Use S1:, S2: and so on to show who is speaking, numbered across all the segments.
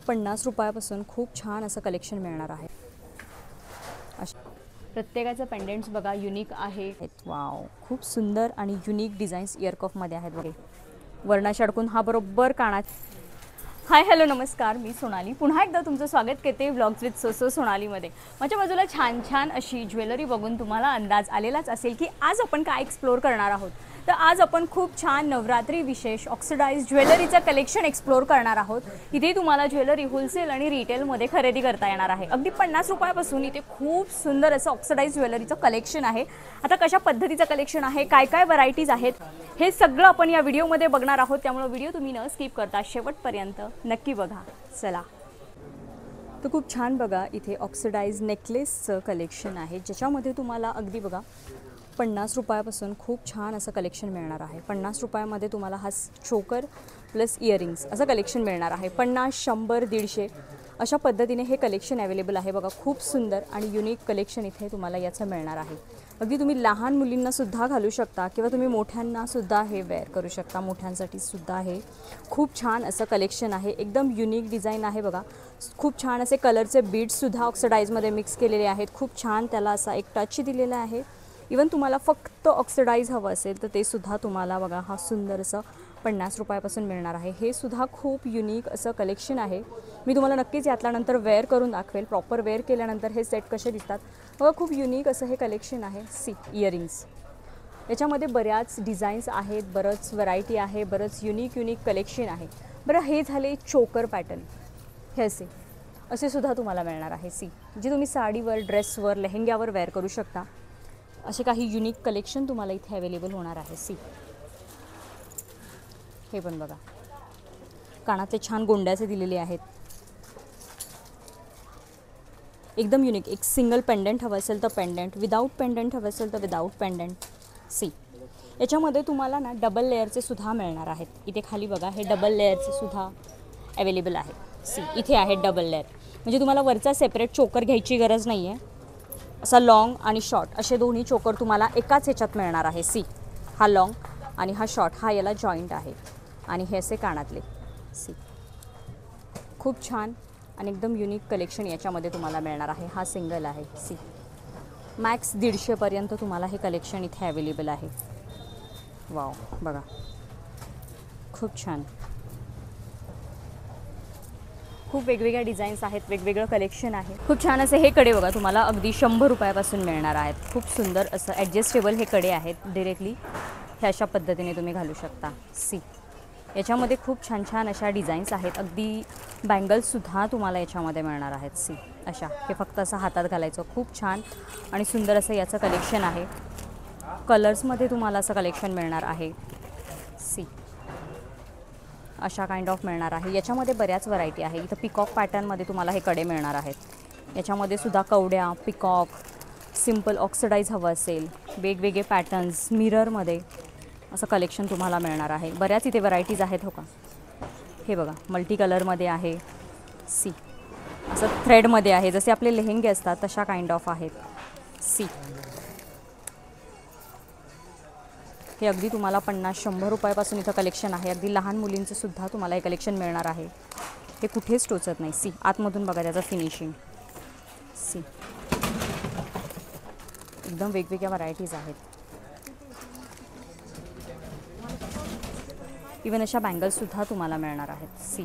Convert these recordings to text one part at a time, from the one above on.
S1: 50 रुपयापासून खूप छान असं कलेक्शन मिळणार आहे। प्रत्येकाचं पेंडेंट्स बघा युनिक आहे। वाव, खूप सुंदर आणि युनिक डिझाईन्स इयरकॉफमध्ये आहेत बघा। वर्णाशी अडकून हा बरोबर कानात। हाय हॅलो नमस्कार, मी सोनाली पुन्हा एकदा तुमचं स्वागत करते व्लॉग्स विथ सोसो सोनालीमध्ये। माझ्या बाजूला छान छान अशी ज्वेलरी बघून तुम्हाला अंदाज आलेलाच असेल की आज आपण काय एक्सप्लोर करणार आहोत। तर आज आपण खूप छान नवरात्री विशेष ऑक्सिडाइज ज्वेलरीचं कलेक्शन एक्सप्लोर करणार आहोत। इथे तुम्हाला ज्वेलरी होलसेल आणि रिटेलमध्ये खरेदी करता येणार आहे। अगदी 50 रुपयापासून इथे खूप सुंदर असं ऑक्सिडाइज ज्वेलरीचं कलेक्शन आहे। आता कशा पद्धतीचं कलेक्शन आहे, काय काय व्हरायटीज आहेत, हे सगळं आपण या व्हिडिओमध्ये बघणार आहोत। त्यामुळे व्हिडिओ तुम्ही न स्किप करता शेवटपर्यंत नक्की बघा। चला, तर खूप छान बघा, इथे ऑक्सिडाइज नेकलेसचं कलेक्शन आहे ज्याच्यामध्ये तुम्हाला अगदी बघा 50 रुपयापासून खूप छान असं कलेक्शन मिळणार आहे। 50 रुपयामध्ये तुम्हाला हा चोकर प्लस इयरिंग्स असं कलेक्शन मिळणार आहे। 50, 100, 150 अशा पद्धतीने हे कलेक्शन अवेलेबल आहे बघा। खूप सुंदर आणि युनिक कलेक्शन इथे तुम्हाला याचं मिळणार आहे। अगदी तुम्ही लहान मुलींना सुद्धा घालू शकता किंवा तुम्ही मोठ्यांना सुद्धा हे वेअर करू शकता। मोठ्यांसाठी सुद्धा हे खूप छान असं कलेक्शन आहे। एकदम युनिक डिझाइन आहे बघा। खूप छान असे कलरचे बीड्स सुद्धा ऑक्सिडाइजमध्ये मिक्स केलेले आहेत। खूप छान त्याला असा एक टच दिलेला आहे। इवन तुम्हाला फक्त ऑक्सिडाइज हवं असेल तर ते सुद्धा तुम्हाला बघा हा सुंदर असं 50 रुपयापासून मिळणार आहे। हे सुद्धा खूप युनिक असं कलेक्शन आहे। मी तुम्हाला नक्कीच यातल्या नंतर वेअर करून दाखवेल। प्रॉपर वेअर केल्यानंतर हे सेट कसे दिसतात बघा। खूप युनिक असं हे कलेक्शन आहे। सी इयरिंग्स याच्यामध्ये बऱ्याच डिझाईन्स आहेत, बरंच व्हरायटी आहे, बरंच युनिक कलेक्शन आहे। बरं, हे झाले चोकर पॅटर्न। हे असे सुद्धा तुम्हाला मिळणार आहे। सी जे तुम्ही साडीवर, ड्रेसवर, लेहंग्यावर वेअर करू शकता असे काही युनिक कलेक्शन तुम्हाला इथे अवेलेबल होणार आहे। सी हे पण बघा, कानातले छान गोंड्याचे दिलेले आहेत, एकदम युनिक। एक सिंगल पेंडेंट हवं असेल तर पेंडेंट, विदाऊट पेंडेंट हवं असेल तर विदाऊट पेंडेंट। सी याच्यामध्ये तुम्हाला ना डबल लेअरचे सुद्धा मिळणार आहेत। इथे खाली बघा, हे डबल लेअरचे सुद्धा अवेलेबल आहे। सी इथे आहे डबल लेअर, म्हणजे तुम्हाला वरचा सेपरेट चोकर घ्यायची गरज नाही आहे। असा लॉंग आणि शॉर्ट असे दोन्ही चोकर तुम्हाला एकाच ह्याच्यात मिळणार आहे। सी हा लॉंग आणि हा शॉर्ट, हा याला जॉईंट आहे आणि हे असे कानातले। सी खूप छान आणि एकदम युनिक कलेक्शन याच्यामध्ये तुम्हाला मिळणार आहे। हा सिंगल आहे। सी मॅक्स 150 पर्यंत तुम्हाला हे कलेक्शन इथे अवेलेबल आहे। वाव बघा, खूप छान, खूप वेगवेगळ्या डिझाईन्स आहेत, वेगवेगळं कलेक्शन आहे। खूप छान असे हे कडे बघा, तुम्हाला अगदी 100 रुपयापासून मिळणार आहेत। खूप सुंदर असं ॲडजस्टेबल हे कडे आहेत। डायरेक्टली हे अशा पद्धतीने तुम्ही घालू शकता। सी याच्यामध्ये खूप छान छान अशा डिझाईन्स आहेत। अगदी बँगल्ससुद्धा तुम्हाला याच्यामध्ये मिळणार आहेत। सी अशा, हे फक्त असं हातात घालायचं। खूप छान आणि सुंदर असं याचं कलेक्शन आहे। कलर्समध्ये तुम्हाला असं कलेक्शन मिळणार आहे। सी अशा काइंड ऑफ मिळणार आहे। याच्यामध्ये बऱ्याच व्हरायटी आहे। इथं पिकॉक पॅटर्नमध्ये तुम्हाला हे कडे मिळणार आहेत। याच्यामध्ये सुद्धा कवड्या, पिकॉक, सिम्पल ऑक्सिडाइज हवं असेल, वेगवेगळे पॅटर्न्स, मिररमध्ये असं कलेक्शन तुम्हाला मिळणार आहे। बऱ्याच इथे व्हरायटीज आहेत हो का। हे बघा, मल्टी कलरमध्ये आहे। सी असं थ्रेडमध्ये आहे, जसे आपले लेहंगे असतात तशा काइंड ऑफ आहेत। सी हे अगदी तुम्हाला 50-100 रुपयापासून इथं कलेक्शन आहे। अगदी लहान मुलींचं सुद्धा तुम्हाला हे कलेक्शन मिळणार आहे। हे कुठेच टोचत नाही। सी आतमधून बघा त्याचं फिनिशिंग। सी एकदम वेगवेगळ्या व्हरायटीज आहेत। इवन अशा बँगल्ससुद्धा तुम्हाला मिळणार आहेत। सी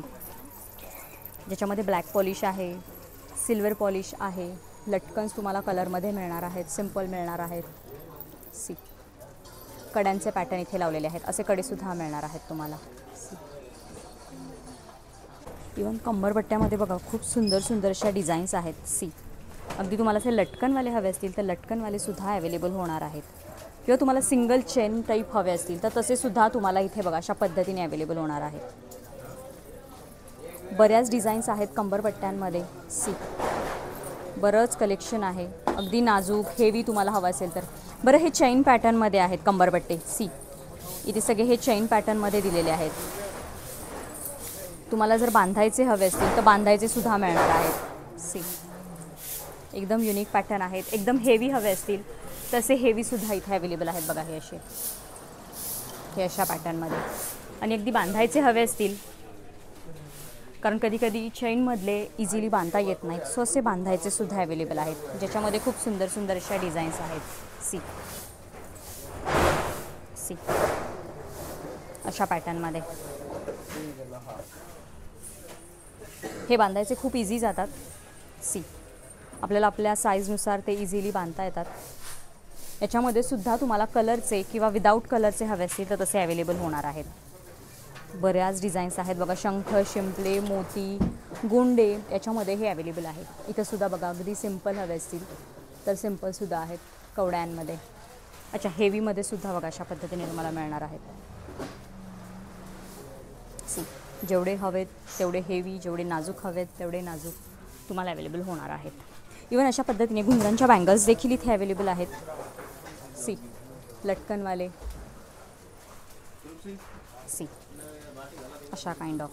S1: ज्याच्यामध्ये ब्लॅक पॉलिश आहे, सिल्वर पॉलिश आहे, लटकन्स तुम्हाला कलरमध्ये मिळणार आहेत, सिम्पल मिळणार आहेत। सी कड्यांचे पॅटर्न इथे लावलेले आहेत, असे कडेसुद्धा मिळणार आहेत तुम्हाला। इवन कंबरपट्ट्यामध्ये बघा, खूप सुंदर सुंदर अशा डिझाईन्स आहेत। सी अगदी तुम्हाला असे लटकनवाले हवे असतील तर लटकनवालेसुद्धा अवेलेबल होणार आहेत, किंवा तुम्हाला सिंगल चेन टाईप हवे असतील तर तसेसुद्धा तुम्हाला इथे बघा अशा पद्धतीने अवेलेबल होणार आहेत। बऱ्याच डिझाईन्स आहेत कंबरपट्ट्यांमध्ये। सी बरंच कलेक्शन आहे, अगदी नाजूक हेवी तुम्हाला हवं असेल तर। बरं, हे चेन पॅटर्नमध्ये आहेत कंबरपट्टे। सी इथे सगळे हे चेन पॅटर्नमध्ये दिलेले आहेत। तुम्हाला जर बांधायचे हवे असतील तर बांधायचे सुद्धा मिळणार आहेत। सी एकदम युनिक पॅटर्न आहेत। एकदम हेवी हवे असतील तसे हेवीसुद्धा इथे अवेलेबल आहेत बघा। हे असे, हे अशा पॅटर्नमध्ये, आणि अगदी बांधायचे हवे असतील कारण कधी कधी चेनमधले इझिली बांधता येत नाहीत, सो असे बांधायचे सुद्धा अवेलेबल आहेत, ज्याच्यामध्ये खूप सुंदर सुंदर अशा डिझाईन्स आहेत. सी सी अशा पॅटर्नमध्ये हे बांधायचे खूप इझी जातात. सी आपल्याला आपल्या साईजनुसार ते इझिली बांधता येतात. याच्यामध्ये सुद्धा तुम्हाला कलरचे किंवा विदाऊट कलरचे हवे असतील तर तसे अवेलेबल होणार आहेत. बऱ्याच डिझाईन्स आहेत बघा, शंख, शिंपले, मोती, गोंडे याच्यामध्ये हे अवेलेबल आहे. इथं सुद्धा बघा अगदी सिंपल हवे असतील तर सिंपलसुद्धा आहेत कवड्यांमध्ये. अच्छा, हेवीमध्ये सुद्धा बघा अशा पद्धतीने तुम्हाला मिळणार आहेत. सी जेवढे हवेत तेवढे हेवी, जेवढे नाजूक हवेत तेवढे नाजूक तुम्हाला अवेलेबल होणार आहेत. इवन अशा पद्धतीने घुंगरांच्या बँगल्स देखील इथे अवेलेबल आहेत. सी लटकनवाले, सी अशा काइंड ऑफ.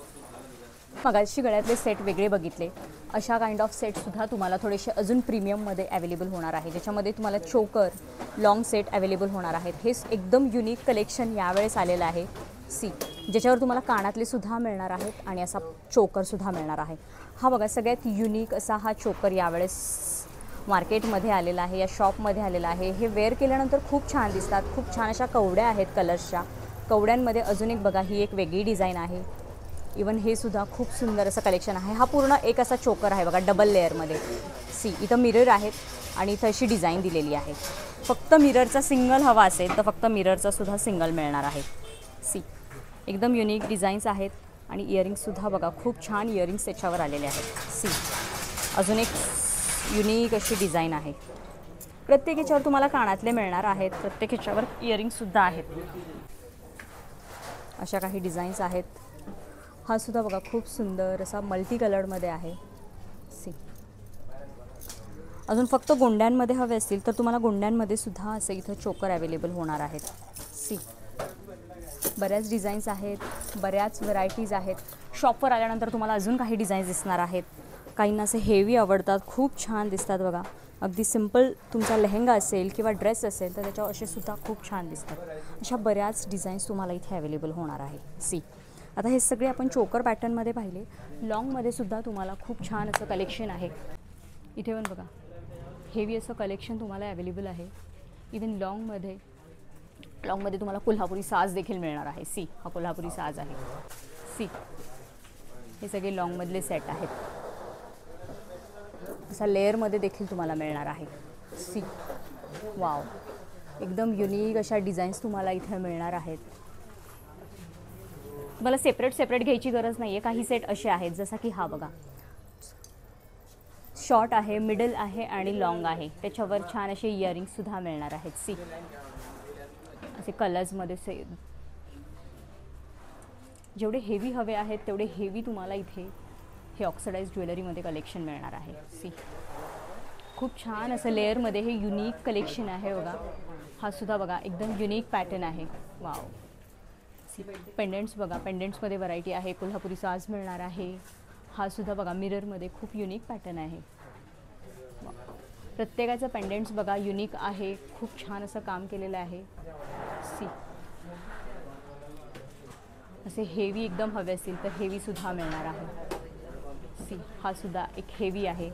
S1: मगाशी गळ्यातले सेट वेगळे बघितले, अशा काइंड ऑफ सेटसुद्धा तुम्हाला थोडेसे अजून प्रीमियममध्ये अवेलेबल होणार आहे, ज्याच्यामध्ये तुम्हाला चोकर, लॉंग सेट अवेलेबल होणार आहेत. हे एकदम युनिक कलेक्शन यावेळेस आलेलं आहे. सी ज्याच्यावर तुम्हाला कानातले सुद्धा मिळणार आहेत आणि असा चोकरसुद्धा मिळणार आहे. हा बघा सगळ्यात युनिक असा हा चोकर यावेळेस मार्केटमध्ये आलेला आहे, या शॉपमध्ये आलेला आहे. हे वेअर केल्यानंतर खूप छान दिसतात. खूप छान अशा कवड्या आहेत कलर्सच्या. कवड्यांमध्ये अजून एक बघा ही एक वेगळी डिझाईन आहे. इवन हे सुद्धा खूप सुंदर असं कलेक्शन आहे. हा पूर्ण एक असा चोकर आहे बघा डबल लेअरमध्ये. सी इथं मिरर आहेत आणि इथं अशी डिझाईन दिलेली आहे. फक्त मिररचा सिंगल हवा असेल तर फक्त मिररचा सुद्धा सिंगल मिळणार आहे. सी एकदम युनिक डिझाईन्स आहेत आणि इयरिंग्ससुद्धा बघा खूप छान इयरिंग्स त्याच्यावर आलेले आहेत. सी अजून एक युनिक अशी डिझाईन आहे. प्रत्येक ह्याच्यावर तुम्हाला कानातले मिळणार आहेत, प्रत्येक ह्याच्यावर इयरिंग्ससुद्धा आहेत. अशा काही डिझाईन्स आहेत. हा सुद्धा बघा खूप सुंदर असा मल्टी कलरमध्ये आहे. सी अजून फक्त गोंड्यांमध्ये हवे असतील तर तुम्हाला गोंड्यांमध्ये सुद्धा असं इथं चोकर अवेलेबल होणार आहेत. सी बऱ्याच डिझाईन्स आहेत, बऱ्याच व्हरायटीज आहेत. शॉपवर आल्यानंतर तुम्हाला अजून काही डिझाईन्स दिसणार आहेत. काहींना असे हेवी आवडतात, खूप छान दिसतात बघा. अगदी सिंपल तुमचा लेहंगा असेल किंवा ड्रेस असेल तर त्याच्यावर असे सुद्धा खूप छान दिसतात. अशा बऱ्याच डिझाईन्स तुम्हाला इथे अवेलेबल होणार आहे. सी आता हे सगळे आपण चोकर पॅटर्नमध्ये पाहिले. लॉंगमध्ये सुद्धा तुम्हाला खूप छान असं कलेक्शन आहे. इथे पण बघा हेवी असं कलेक्शन तुम्हाला अवेलेबल आहे. इवन लॉंगमध्ये तुम्हाला कोल्हापुरी साज देखील मिळणार आहे. सी हा कोल्हापुरी साज आहे. सी हे सगळे लॉंगमधले सेट आहेत. असा लेअरमध्ये देखील तुम्हाला मिळणार आहे. सी वाव एकदम युनिक अशा डिझाईन्स तुम्हाला इथे मिळणार आहेत. तुम्हाला सेपरेट घ्यायची गरज नाही आहे. काही सेट असे आहेत जसं की हा बघा शॉर्ट आहे, मिडल आहे आणि लॉंग आहे. त्याच्यावर छान असे इयरिंग्ससुद्धा मिळणार आहेत. सी असे कलर्समध्ये जेवढे हेवी हवे आहेत तेवढे हेवी तुम्हाला इथे हे ऑक्सिडाइज ज्वेलरीमध्ये कलेक्शन मिळणार आहे. सी खूप छान असं लेअरमध्ये हे युनिक कलेक्शन आहे बघा. हा सुद्धा बघा एकदम युनिक पॅटर्न आहे. वाव सी पेंडंट्स बघा, पेंडंट्समध्ये व्हरायटी आहे. कोल्हापुरी साज मिळणार आहे. हा सुद्धा बघा मिररमध्ये खूप युनिक पॅटर्न आहे. प्रत्येकाचं पेंडंट्स बघा युनिक आहे. खूप छान असं काम केलेलं आहे. सी असे हेवी एकदम हवे असतील तर हेवीसुद्धा मिळणार आहे. सी हा सुद्धा एक हेवी आहे.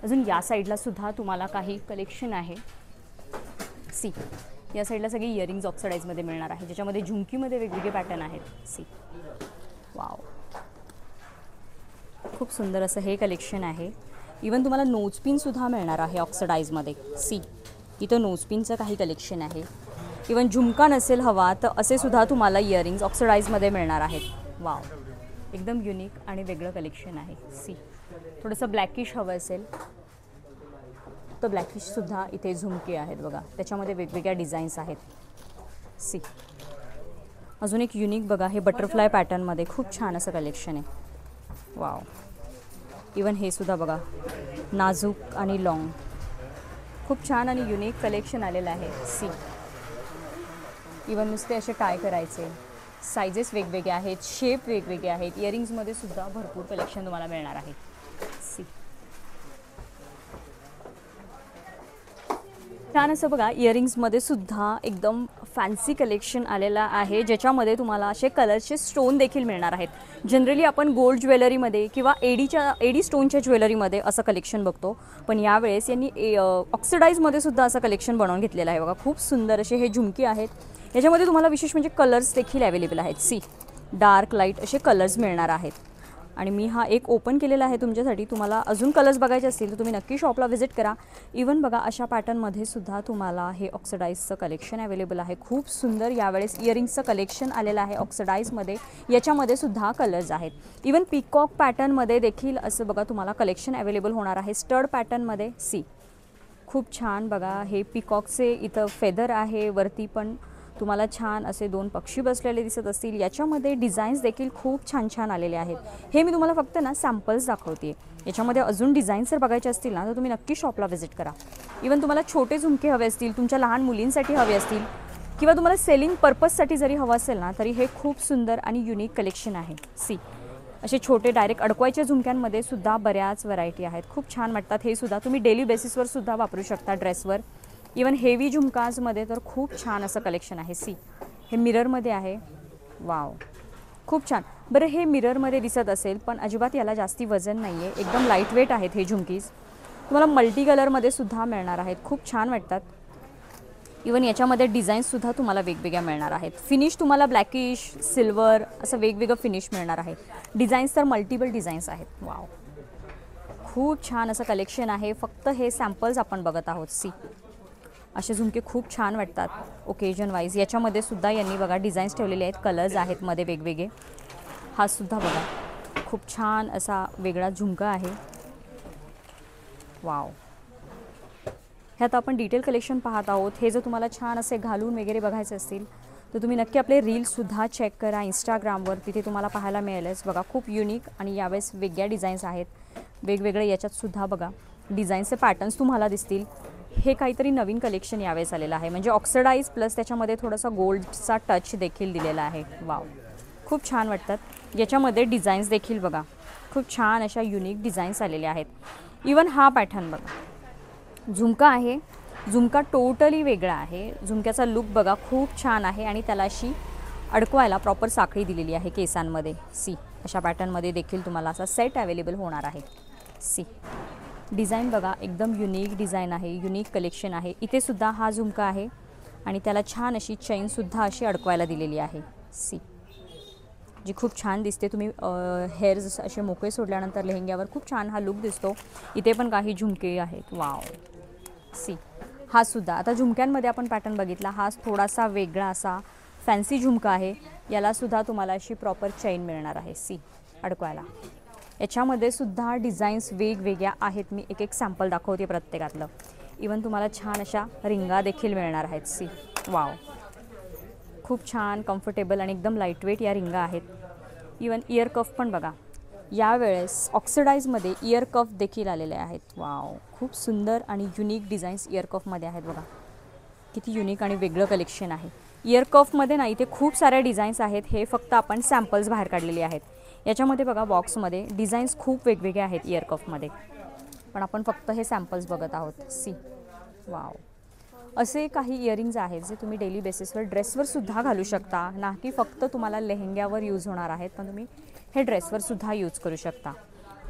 S1: अजून या साईडला सुद्धा तुम्हाला काही कलेक्शन आहे. सी या साईडला सगळी इयरिंग्स ऑक्सिडाइजमध्ये मिळणार आहे, ज्याच्यामध्ये झुमकीमध्ये वेगवेगळे पॅटर्न आहेत. सी वाव खूप सुंदर असं हे कलेक्शन आहे. इवन तुम्हाला नोजपिनसुद्धा मिळणार आहे ऑक्सिडाइजमध्ये. सी इथं नोजपिनचं काही कलेक्शन आहे. इवन झुमका नसेल हवा तर असे सुद्धा तुम्हाला इयरिंग्स ऑक्सिडाइजमध्ये मिळणार आहेत. वाव एकदम युनिक आणि वेगळं कलेक्शन आहे. सी थोडंसं ब्लॅकिश हवं असेल तर ब्लॅकिशसुद्धा इथे झुमके आहेत बघा. त्याच्यामध्ये वेगवेगळ्या डिझाईन्स आहेत. सी अजून एक युनिक बघा हे बटरफ्लाय पॅटर्नमध्ये खूप छान असं कलेक्शन आहे. वाव इवन हे सुद्धा बघा नाजूक आणि लॉंग खूप छान आणि युनिक कलेक्शन आलेलं आहे. सी इवन नुसते असे टाय करायचे, सायझेस वेगवेगळे आहेत, शेप वेगवेगळे आहेत. इयरिंग्समध्ये सुद्धा भरपूर कलेक्शन तुम्हाला मिळणार आहे. सी छान असं बघा इयरिंग्समध्ये सुद्धा एकदम फॅन्सी कलेक्शन आलेला आहे, ज्याच्यामध्ये तुम्हाला असे कलरचे स्टोन देखील मिळणार आहेत। जनरली आपण गोल्ड ज्वेलरीमध्ये किंवा एडी स्टोनच्या ज्वेलरीमध्ये असं कलेक्शन बघतो, पण यावेळेस यांनी ऑक्सिडाईजमध्ये सुद्धा असं कलेक्शन बनवून घेतलेलं आहे बघा। खूप सुंदर असे हे झुमके आहेत। याच्यामध्ये तुम्हाला विशेष म्हणजे कलर्स देखील अवेलेबल आहेत। सी डार्क लाईट असे कलर्स मिळणार आहेत आणि मी हा एक ओपन केलेला आहे तुमच्यासाठी। तुम्हाला अजून कलर्स बघायचे असतील तर तुम्ही नक्की शॉपला व्हिजिट करा। इवन बघा अशा पॅटर्नमध्ये सुद्धा तुम्हाला हे ऑक्सिडाईजचं कलेक्शन अवेलेबल आहे। खूप सुंदर यावेळेस इयरिंग्सचं कलेक्शन आलेलं आहे ऑक्सिडाईजमध्ये। याच्यामध्ये सुद्धा कलर्स आहेत। इवन पीकॉक पॅटर्नमध्ये देखील असं बघा तुम्हाला कलेक्शन अवेलेबल होणार आहे। स्टड पॅटर्नमध्ये सी खूप छान बघा हे पीकॉकचे इथं फेदर आहे, वरती पण तुम्हाला छान असे 2 पक्षी बसलेले दिसत असतील। याच्यामध्ये डिझाईन्स देखील खूप छान छान आलेले आहेत। हे मी तुम्हाला फक्त ना सॅम्पल्स दाखवते। याच्यामध्ये अजून डिझाईन्स जर बघायचे असतील ना तर तुम्ही नक्की शॉपला व्हिजिट करा। इवन तुम्हाला छोटे झुमके हवे असतील, तुमच्या लहान मुलींसाठी हवे असतील किंवा तुम्हाला सेलिंग पर्पजसाठी जरी हवं असेल ना तरी हे खूप सुंदर आणि युनिक कलेक्शन आहे। सी असे छोटे डायरेक्ट अडकवायच्या झुमक्यांमध्ये सुद्धा बऱ्याच व्हरायटी आहेत। खूप छान वाटतात। हे सुद्धा तुम्ही डेली बेसिसवर सुद्धा वापरू शकता ड्रेसवर। इवन हेवी झुमकाजमध्ये तर खूप छान असं कलेक्शन आहे। सी हे मिररमध्ये आहे, वाव खूप छान। बरं हे मिररमध्ये दिसत असेल पण अजिबात याला जास्ती वजन नाही आहे, एकदम लाईट वेट आहेत हे झुमकीज। तुम्हाला मल्टी कलरमध्ये सुद्धा मिळणार आहेत, खूप छान वाटतात। इवन याच्यामध्ये डिझाईन्ससुद्धा तुम्हाला वेगवेगळ्या मिळणार आहेत। फिनिश तुम्हाला ब्लॅकिश सिल्वर असं वेगवेगळं फिनिश मिळणार आहे। डिझाईन्स तर मल्टिपल डिझाईन्स आहेत। वाव खूप छान असं कलेक्शन आहे। फक्त हे सॅम्पल्स आपण बघत आहोत। सी असे झुमके खूप छान वाटतात ओकेजन वाईज। याच्यामध्ये सुद्धा यांनी बघा डिझाईन्स ठेवलेले आहेत, कलर्स आहेत मध्ये वेगवेगळे। हा सुद्धा बघा खूप छान असा वेगळा झुमका आहे। वाव ह्यात आपण डिटेल कलेक्शन पाहत आहोत। हे जर तुम्हाला छान असे घालून वगैरे बघायचे असतील तर तुम्ही नक्की आपले रील्ससुद्धा चेक करा इंस्टाग्रामवर, तिथे तुम्हाला पाहायला मिळेलच। बघा खूप युनिक आणि यावेळेस वेगळ्या डिझाईन्स आहेत वेगवेगळे। याच्यातसुद्धा बघा डिझाईन्सचे पॅटर्न्स तुम्हाला दिसतील। हे काहीतरी नवीन कलेक्शन यावेळेस आलेलं आहे, म्हणजे ऑक्सिडाईज प्लस त्याच्यामध्ये थोडासा गोल्डचा टच देखील दिलेला आहे। वाव खूप छान वाटतात। याच्यामध्ये डिझाईन्स देखील बघा खूप छान अशा युनिक डिझाईन्स आलेल्या आहेत। इवन हा पॅटर्न बघा झुमका आहे, झुमका टोटली वेगळा आहे। झुमक्याचा लुक बघा खूप छान आहे आणि त्याला अशी अडकवायला प्रॉपर साखळी दिलेली आहे केसांमध्ये। सी अशा पॅटर्नमध्ये देखील तुम्हाला असा सेट अवेलेबल होणार आहे। सी डिझाईन बघा एकदम युनिक डिझाईन आहे, युनिक कलेक्शन आहे। इथे सुद्धा हा झुमका आहे आणि त्याला छान अशी चेनसुद्धा अशी अडकवायला दिलेली आहे। सी जी खूप छान दिसते। तुम्ही हेअर्स असे मोकळे सोडल्यानंतर लेहंग्यावर खूप छान हा लुक दिसतो। इथे पण काही झुमके आहेत। वाव सी हा सुद्धा आता झुमक्यांमध्ये आपण पॅटर्न बघितला, हा थोडासा वेगळा असा फॅन्सी झुमका आहे। याला सुद्धा तुम्हाला अशी प्रॉपर चेन मिळणार आहे सी अडकवायला। याच्यामध्ये सुद्धा डिझाईन्स वेगवेगळ्या आहेत। मी एक एक सॅम्पल दाखवते प्रत्येकातलं। इवन तुम्हाला छान अशा रिंगा देखील मिळणार आहेत। सी वाव खूप छान कम्फर्टेबल आणि एकदम लाईटवेट या रिंगा आहेत। इवन इयर कफ पण बघा यावेळेस ऑक्सिडाईजमध्ये इयर कफ देखील आलेले आहेत। वाव खूप सुंदर आणि युनिक डिझाईन्स इयर कफमध्ये आहेत बघा। किती युनिक आणि वेगळं कलेक्शन आहे। इयर कफमध्ये ना इथे खूप साऱ्या डिझाईन्स आहेत। हे फक्त आपण सॅम्पल्स बाहेर काढलेले आहेत। याच्यामध्ये बघा बॉक्समध्ये डिझाईन्स खूप वेगवेगळे आहेत इयर कफमध्ये, पण आपण फक्त हे सॅम्पल्स बघत आहोत। सी वाव असे काही इयरिंग्ज आहेत जे तुम्ही डेली बेसिसवर ड्रेसवर सुद्धा घालू शकता, ना की फक्त तुम्हाला लेहंग्यावर यूज होणार आहेत, पण तुम्ही हे ड्रेसवर सुद्धा यूज करू शकता।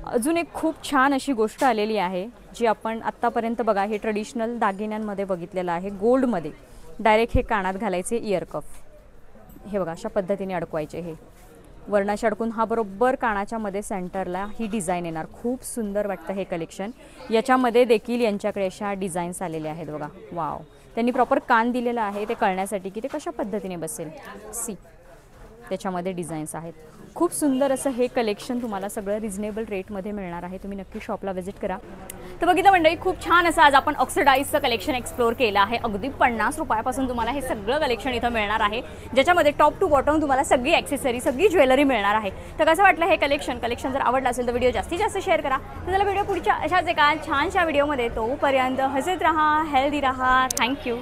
S1: अजून एक खूप छान अशी गोष्ट आलेली आहे जी आपण आत्तापर्यंत बघा हे ट्रेडिशनल दागिन्यांमध्ये बघितलेलं आहे। गोल्डमध्ये डायरेक्ट हे कानात घालायचे इयर कफ, हे बघा अशा पद्धतीने अडकवायचे। हे वरणाशी अडकून हा बरोबर कानाच्या मध्ये सेंटरला ही डिझाईन येणार। खूप सुंदर वाटतं हे कलेक्शन। याच्यामध्ये देखील यांच्याकडे अशा डिझाईन्स आलेले आहेत बघा। वाव त्यांनी प्रॉपर कान दिलेला आहे ते कळण्यासाठी की ते कशा पद्धतीने बसेल। सी त्याच्यामध्ये डिझाईन्स आहेत। खूप सुंदर असं हे कलेक्शन तुम्हाला सगळं रिजनेबल रेटमध्ये मिळणार आहे। तुम्ही नक्की शॉपला व्हिजिट करा। तर बघितलं मंडळी खूप छान असं आज आपण ऑक्सिडाईजचं कलेक्शन एक्सप्लोर केलं आहे। अगदी 50 रुपयापासून तुम्हाला हे सगळं कलेक्शन इथं मिळणार आहे, ज्याच्यामध्ये टॉप टू बॉटम तुम्हाला सगळी ॲक्सेसरी सगळी ज्वेलरी मिळणार आहे। तर कसं वाटलं हे कलेक्शन जर आवडलं असेल तर व्हिडिओ जास्तीत जास्त शेअर करा। तर चला भेटूया पुढच्या अशाच एका छानशा व्हिडिओमध्ये। तोपर्यंत हसत राहा, हेल्दी राहा। थँक्यू।